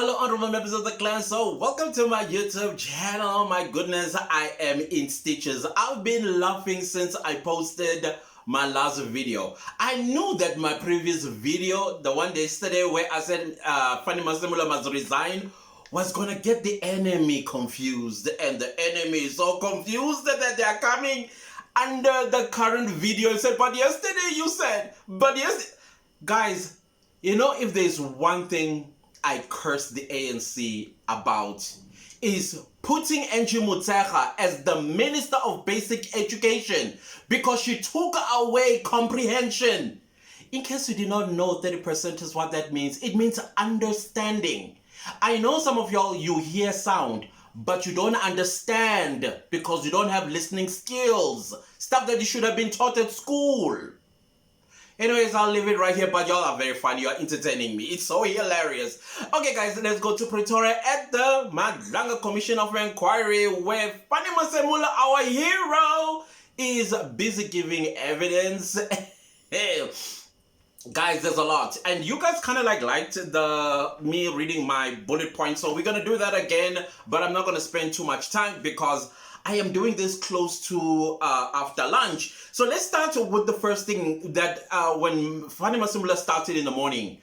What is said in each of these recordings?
Hello, honorable members of the clan. So, welcome to my YouTube channel. Oh my goodness, I am in stitches. I've been laughing since I posted my last video. I knew that my previous video, the one yesterday where I said Fannie Masemola must resign, was gonna get the enemy confused, and the enemy is so confused that they are coming under the current video and said, but yesterday you said, guys, you know, if there's one thing I curse the ANC about, is putting Angie Motshekga as the Minister of Basic Education, because she took away comprehension. In case you did not know, 30% is what that means. It means understanding. I know some of y'all, you hear sound, but you don't understand because you don't have listening skills. Stuff that you should have been taught at school. Anyways, I'll leave it right here, but y'all are very funny. You're entertaining me. It's so hilarious. Okay, guys, let's go to Pretoria at the Mlanga Commission of Inquiry, where Fannie Masemola, our hero, is busy giving evidence. Guys, there's a lot. And you guys kind of liked me reading my bullet points, so we're going to do that again, but I'm not going to spend too much time because I am doing this close to after lunch. So let's start with the first thing that when Fannie Masemola started in the morning,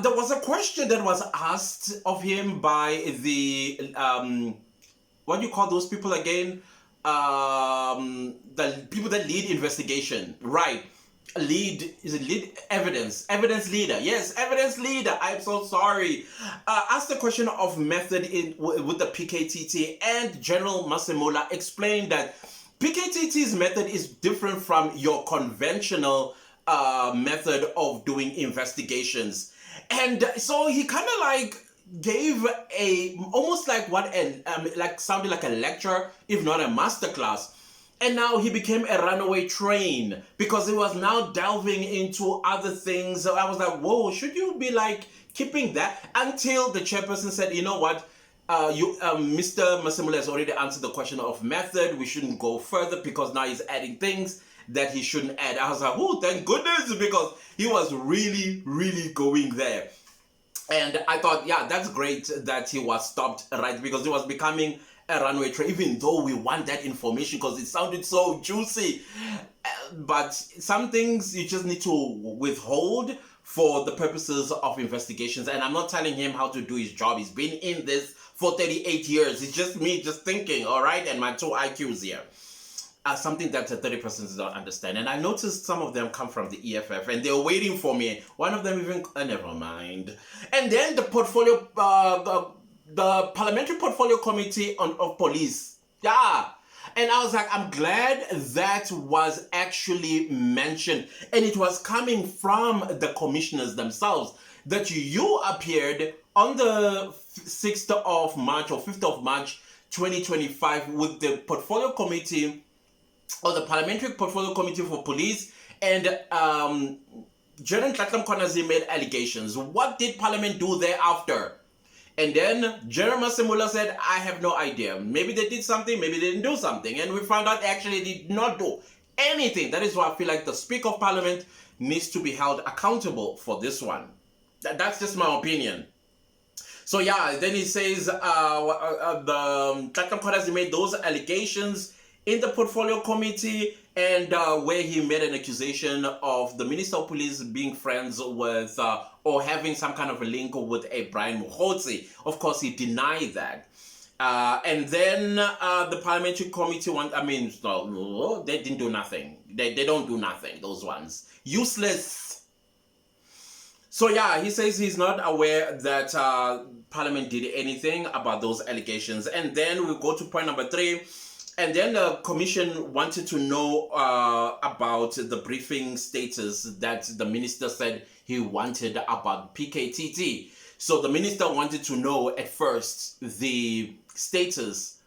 there was a question that was asked of him by the, what do you call those people again? The people that lead investigation, right? Lead evidence leader. Yes, evidence leader. I'm so sorry. Asked the question of method with the PKTT, and General Masemola explained that PKTT's method is different from your conventional method of doing investigations. And so he kind of like gave almost like sounded like a lecture, if not a masterclass. And now he became a runaway train because he was now delving into other things. So I was like, whoa, should you be like keeping that? Until the chairperson said, you know what, Mr. Masemola has already answered the question of method. We shouldn't go further because now he's adding things that he shouldn't add. I was like, oh, thank goodness, because he was really, really going there. And I thought, yeah, that's great that he was stopped, right? Because he was becoming a runway train, even though we want that information because it sounded so juicy. But some things you just need to withhold for the purposes of investigations. And I'm not telling him how to do his job. He's been in this for 38 years. It's just me just thinking, all right? And my 2 IQs here. Something that 30% don't understand. And I noticed some of them come from the EFF and they're waiting for me. One of them even, never mind. And then the portfolio, the Parliamentary Portfolio Committee of Police. Yeah. And I was like, I'm glad that was actually mentioned. And it was coming from the commissioners themselves, that you appeared on the 6th of March or 5th of March 2025 with the Portfolio Committee, or the Parliamentary Portfolio Committee for Police, and General Nhlanhla Mkhwanazi made allegations. What did Parliament do thereafter? And then General Masemola said, I have no idea. Maybe they did something, maybe they didn't do something. And we found out they actually did not do anything. That is why I feel like the Speaker of Parliament needs to be held accountable for this one. That's just my opinion. So yeah, then he says the Nhlanhla Mkhwanazi made those allegations in the Portfolio Committee, and where he made an accusation of the Minister of Police being friends with or having some kind of a link with a Brian Mkhwanazi. Of course, he denied that. And then the Parliamentary Committee no, they didn't do nothing. They don't do nothing, those ones. Useless. So yeah, he says he's not aware that Parliament did anything about those allegations. And then we go to point number 3. And then the commission wanted to know about the briefing status that the minister said he wanted about PKTT. So the minister wanted to know at first the status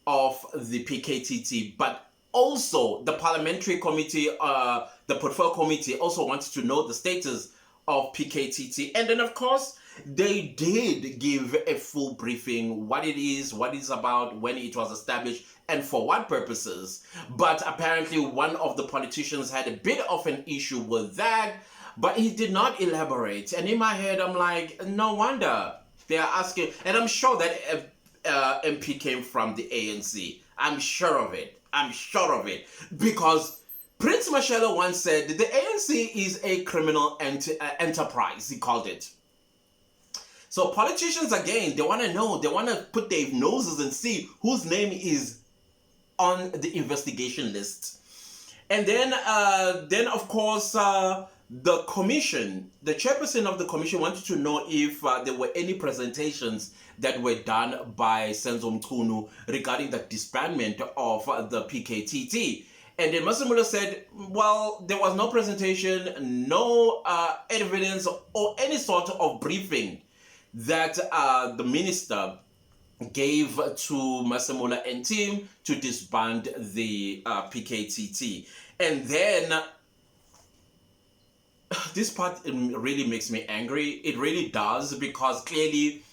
of the PKTT, but also the parliamentary committee, the portfolio committee also wanted to know the status of PKTT. And then of course, they did give a full briefing, what it is, what it's about, when it was established, and for what purposes. But apparently one of the politicians had a bit of an issue with that, but he did not elaborate. And in my head, I'm like, no wonder. They are asking, and I'm sure that MP came from the ANC. I'm sure of it. I'm sure of it. Because Prince Mashela once said that the ANC is a criminal enterprise, he called it. So politicians, again, they want to know, they want to put their noses and see whose name is on the investigation list. And then of course, the commission, the chairperson of the commission wanted to know if there were any presentations that were done by Senzo Meyiwa regarding the disbandment of the PKTT. And then Masemola said, well, there was no presentation, no evidence or any sort of briefing that the minister gave to Masemola and team to disband the PKTT. And then this part really makes me angry. It really does, because clearly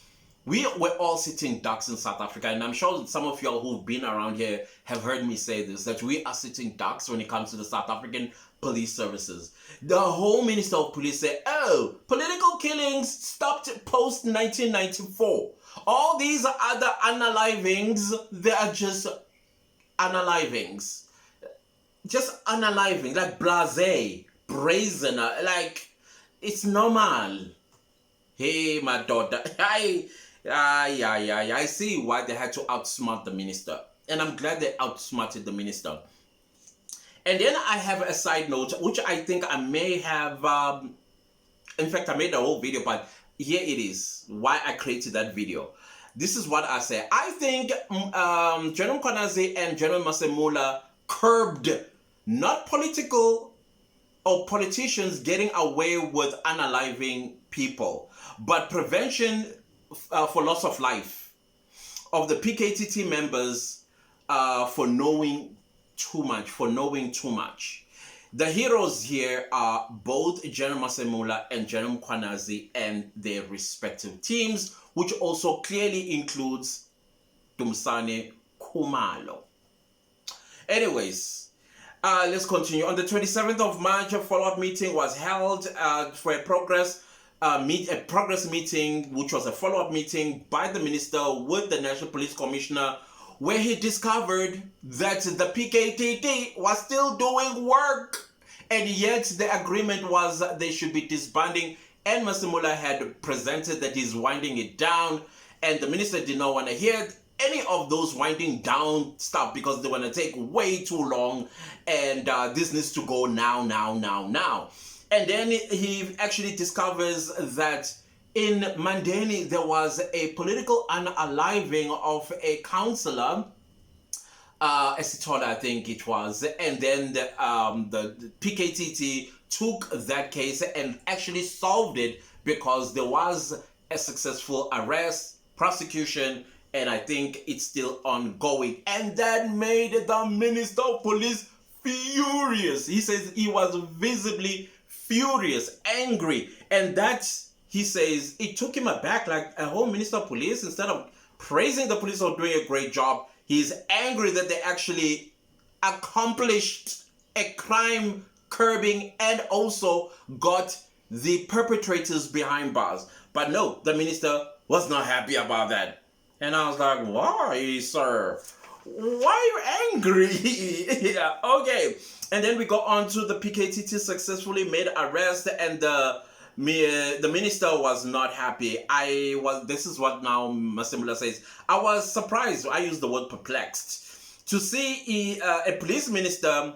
we were all sitting ducks in South Africa, and I'm sure some of y'all who've been around here have heard me say this, that we are sitting ducks when it comes to the South African police services. The whole Minister of Police said, oh, political killings stopped post-1994. All these other unalivings, they are just unalivings. Just unaliving, like blasé, brazen, like it's normal. Hey, my daughter, I see why they had to outsmart the minister. And I'm glad they outsmarted the minister. And then I have a side note, which I think I may have, in fact, I made a whole video, but here it is, why I created that video. This is what I say. I think General Mkhwanazi and General Masemola curbed not political or politicians getting away with unaliving people, but prevention for loss of life of the PKTT members for knowing too much. The heroes here are both General Masemola and General Mkhwanazi and their respective teams, which also clearly includes Dumsane Khumalo. Anyways, let's continue. On the 27th of March, a follow-up meeting was held for a progress meeting, which was a follow-up meeting by the minister with the National Police Commissioner, where he discovered that the PKTT was still doing work, and yet the agreement was that they should be disbanding, and Masemola had presented that he's winding it down, and the minister did not want to hear any of those winding down stuff because they want to take way too long, and this needs to go now. And then he actually discovers that in Mandeni there was a political unaliving of a councillor, Esitola, I think it was, and then the PKTT took that case and actually solved it because there was a successful arrest, prosecution, and I think it's still ongoing. And that made the Minister of Police furious. He says he was visibly furious, angry, and that, he says, it took him aback, like a whole Minister of Police, instead of praising the police for doing a great job, he's angry that they actually accomplished a crime curbing and also got the perpetrators behind bars. But no, the minister was not happy about that. And I was like, why, sir? Why are you angry? Yeah, okay. And then we go on to the PKTT successfully made arrest, and the minister was not happy. This is what now Masemola says, I was surprised, I used the word perplexed, to see a police minister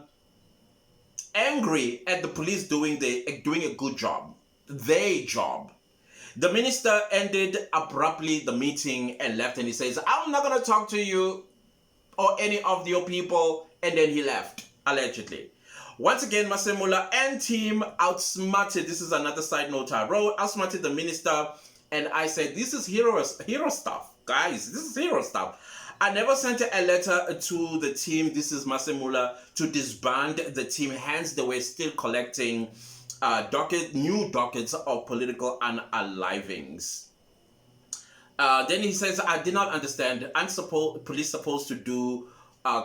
angry at the police doing a good job, their job. The minister ended abruptly the meeting and left, and he says, I'm not going to talk to you or any of your people, and then he left, allegedly. Once again, Masemola and team outsmarted, this is another side note I wrote, outsmarted the minister, and I said, this is hero stuff, guys, this is hero stuff. I never sent a letter to the team, this is Masemola, to disband the team, hence they were still collecting new dockets of political unalivings. Then he says, I did not understand, police supposed to do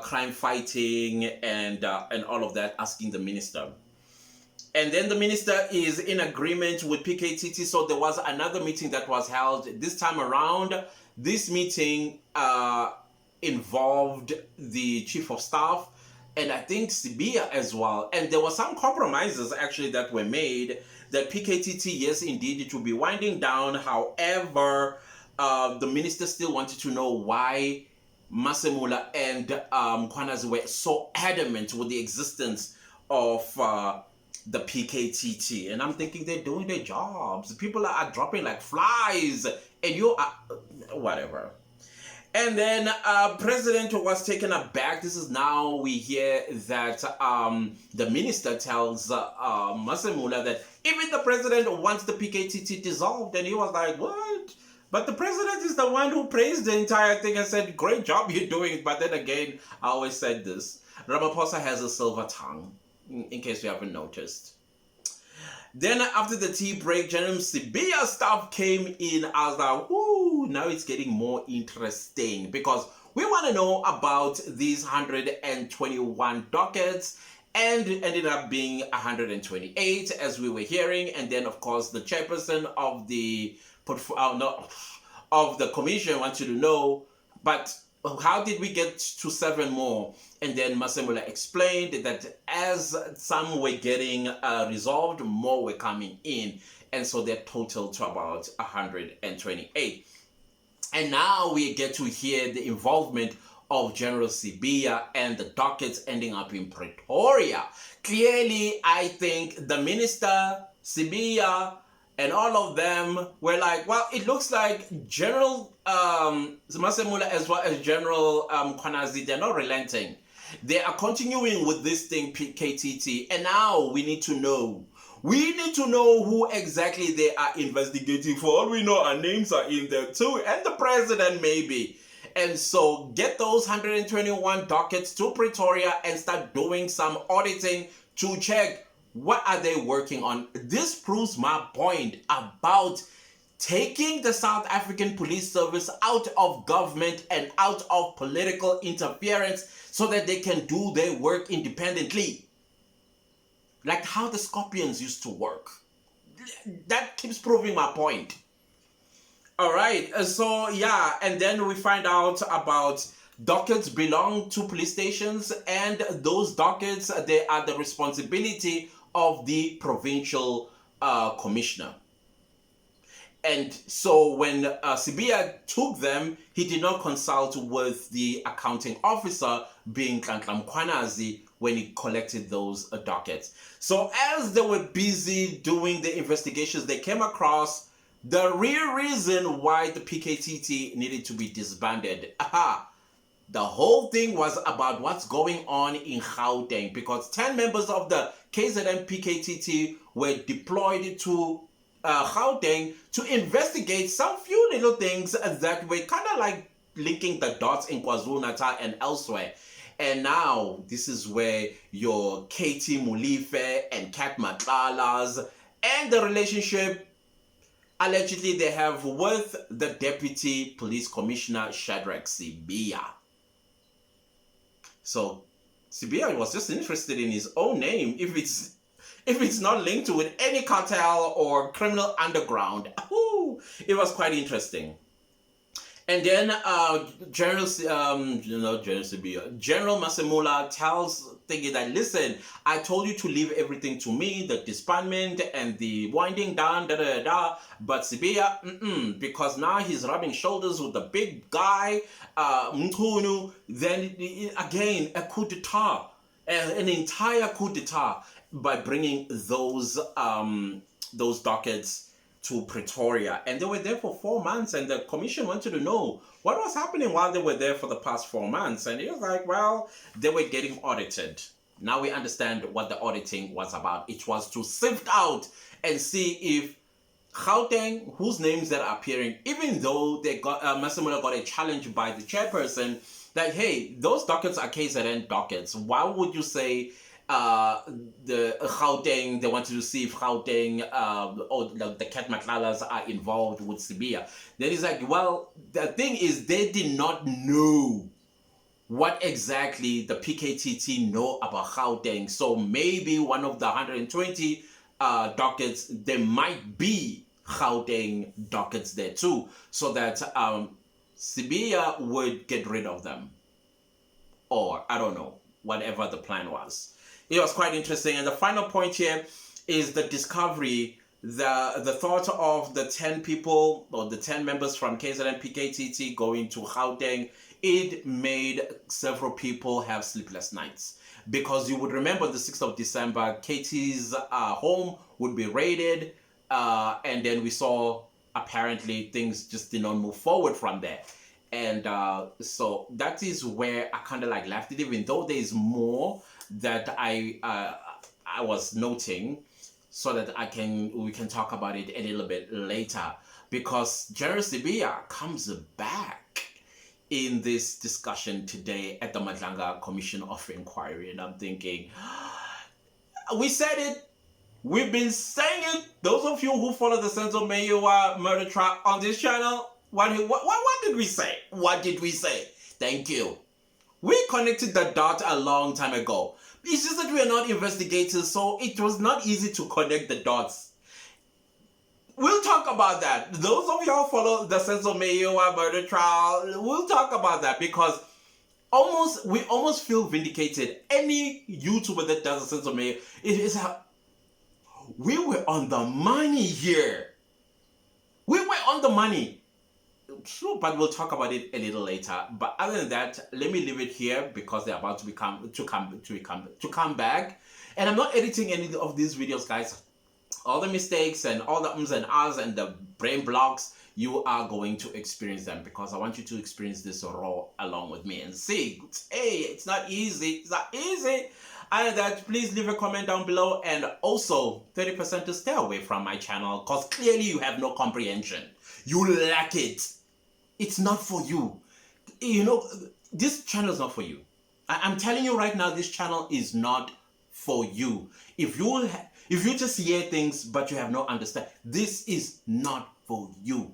crime fighting and all of that, asking the minister. And then the minister is in agreement with PKTT. So there was another meeting that was held this time around. This meeting involved the chief of staff and I think Sibia as well. And there were some compromises actually that were made that PKTT, yes, indeed, it will be winding down. However, the minister still wanted to know why Masemola and Mkhwanazi were so adamant with the existence of the PKTT. And I'm thinking they're doing their jobs. People are dropping like flies and you are, whatever. And then President was taken aback. This is now we hear that the minister tells Masemola that even the president wants the PKTT dissolved. And he was like, what? But the president is the one who praised the entire thing and said, great job you're doing. But then again, I always said this. Ramaphosa has a silver tongue, in case you haven't noticed. Then after the tea break, General Sibia stuff came in. I was like, whoo, now it's getting more interesting because we want to know about these 121 dockets, and ended up being 128 as we were hearing. And then of course the chairperson of the of the commission wanted to know, but how did we get to 7 more? And then Masemola explained that as some were getting resolved, more were coming in. And so that totaled to about 128. And now we get to hear the involvement of General Sibia and the dockets ending up in Pretoria. Clearly, I think the minister, Sibia, and all of them were like, well, it looks like General Masemola as well as General Mkhwanazi, they're not relenting. They are continuing with this thing, PKTT, and now we need to know. We need to know who exactly they are investigating. For all we know, our names are in there too, and the president maybe. And so get those 121 dockets to Pretoria and start doing some auditing to check what are they working on. This proves my point about taking the South African Police Service out of government and out of political interference so that they can do their work independently. Like how the Scorpions used to work. That keeps proving my point. All right, so yeah, and then we find out about dockets belong to police stations, and those dockets, they are the responsibility of the provincial commissioner. And so when Sibia took them, he did not consult with the accounting officer, being Nhlanhla Mkhwanazi, when he collected those dockets. So as they were busy doing the investigations, they came across the real reason why the PKTT needed to be disbanded. Aha! The whole thing was about what's going on in Gauteng, because 10 members of the KZN PKTT were deployed to Gauteng to investigate some few little things that were kind of like linking the dots in KwaZulu-Natal and elsewhere. And now this is where your Katie Mulife and Kat Matlalas and the relationship allegedly they have with the Deputy Police Commissioner Shadrach Sibia. So Sibia was just interested in his own name if it's not linked to with any cartel or criminal underground. Ooh, it was quite interesting. And then General Masemola tells Thingy that, listen, I told you to leave everything to me, the disbandment and the winding down, but Sibia, because now he's rubbing shoulders with the big guy, Mkhunu, then again, a coup d'etat, an entire coup d'etat by bringing those dockets to Pretoria. And they were there for 4 months, and the commission wanted to know what was happening while they were there for the past 4 months. And he was like, well, they were getting audited. Now we understand what the auditing was about. It was to sift out and see if Gauteng, whose names that are appearing, even though they got Masemola got a challenge by the chairperson that, hey, those dockets are KZN dockets. Why would you say the Gauteng, they wanted to see if Gauteng or the Kat Matlalas are involved with Sibia? Then he's like, well, the thing is, they did not know what exactly the PKTT know about Gauteng. So maybe one of the 120 dockets, there might be Gauteng dockets there too, so that Sibiya would get rid of them. Or, I don't know, whatever the plan was. It was quite interesting. And the final point here is the discovery, the thought of the 10 people, or the 10 members from KZN PKTT going to Gauteng. It made several people have sleepless nights. Because you would remember the 6th of December, Katie's home would be raided. And then we saw, apparently, things just did not move forward from there. And so that is where I kind of like left it, even though there is more that I was noting, so that we can talk about it a little bit later, because General Sibiya comes back in this discussion today at the Mlanga Commission of Inquiry, and I'm thinking, we said it. We've been saying it. Those of you who follow the Senzo Meyiwa murder trial on this channel, what did we say? What did we say? Thank you. We connected the dot a long time ago. It's just that we are not investigators, so it was not easy to connect the dots. We'll talk about that. Those of you who follow the Senzo Meyiwa murder trial, we'll talk about that, because we almost feel vindicated. Any YouTuber that does the Senzo Meyiwa, it is we were on the money here. We were on the money. True, but we'll talk about it a little later. But other than that, let me leave it here, because they're about to come back. And I'm not editing any of these videos, guys. All the mistakes and all the ums and ahs and the brain blocks, you are going to experience them, because I want you to experience this raw along with me and see, hey, it's not easy. It's not easy. And that, please leave a comment down below, and also 30% to stay away from my channel, because clearly you have no comprehension. You lack it. It's not for you. You know, this channel is not for you. I'm telling you right now, this channel is not for you. If you just hear things but you have no understanding, this is not for you.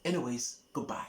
Anyways, goodbye.